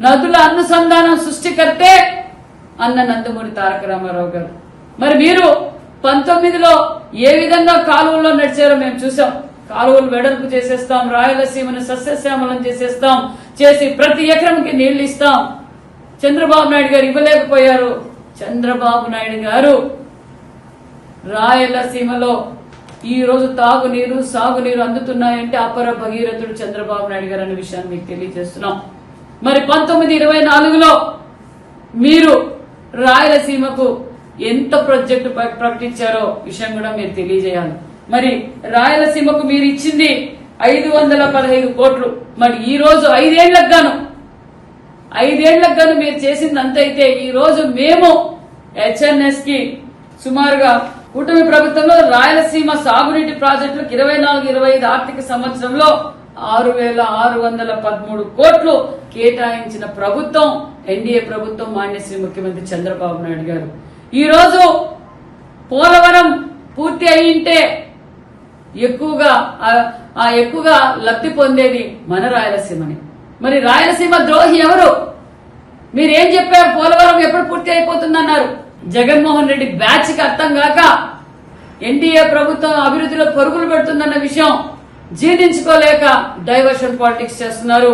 నదుల అనుసంధానం సృష్టికర్తే అన్న నందమూరి తారక రామారావు గారు. మరి మీరు 19లో ఏ విధంగా కాలువల్లో నడిచారో మేము చూసాం. కాలువలు వెడల్పు చేసేస్తాం, రాయలసీమను సస్యశ్యామలం చేసేస్తాం, చేసి ప్రతి ఎకరంకి నీళ్లు ఇస్తాం. చంద్రబాబు నాయుడు గారు ఇవ్వలేకపోయారు. చంద్రబాబు నాయుడు గారు రాయలసీమలో ఈ రోజు తాగునీరు సాగునీరు అందుతున్నాయంటే అపర భగీరథుడు చంద్రబాబు నాయుడు గారు అనే విషయాన్ని మీకు తెలియజేస్తున్నాం. మరి 1924లో మీరు రాయలసీమకు ఎంత ప్రాజెక్టు ప్రకటించారో విషయం కూడా మీరు తెలియజేయాలి. మరి రాయలసీమకు మీరు ఇచ్చింది 515 కోట్లు. మరి ఈ రోజు 5 ఏళ్లకు గాను మీరు చేసింది అంతైతే ఈ రోజు మేము హెచ్ఎన్ఎస్ కి సుమారుగా కూటమి ప్రభుత్వంలో రాయలసీమ సాగునీటి ప్రాజెక్టులకు 24-25 ఆర్థిక సంవత్సరంలో 6,613 కోట్లు కేటాయించిన ప్రభుత్వం ఎన్డీఏ ప్రభుత్వం, మాన్యశ్రీ ముఖ్యమంత్రి చంద్రబాబు నాయుడు గారు. ఈ రోజు పోలవరం పూర్తి అయ్యింటే ఎక్కువగా లబ్ధి పొందేది మన రాయలసీమని. మరి రాయలసీమ ద్రోహి ఎవరు? మీరేం చెప్పారు? పోలవరం ఎప్పుడు పూర్తి అయిపోతుందన్నారు. జగన్మోహన్ రెడ్డి బ్యాచ్ కి అర్థం కాక ఎన్డీఏ ప్రభుత్వం అభివృద్ధిలో పరుగులు పెడుతుందన్న విషయం జీర్ణించుకోలేక డైవర్షన్ పాలిటిక్స్ చేస్తున్నారు.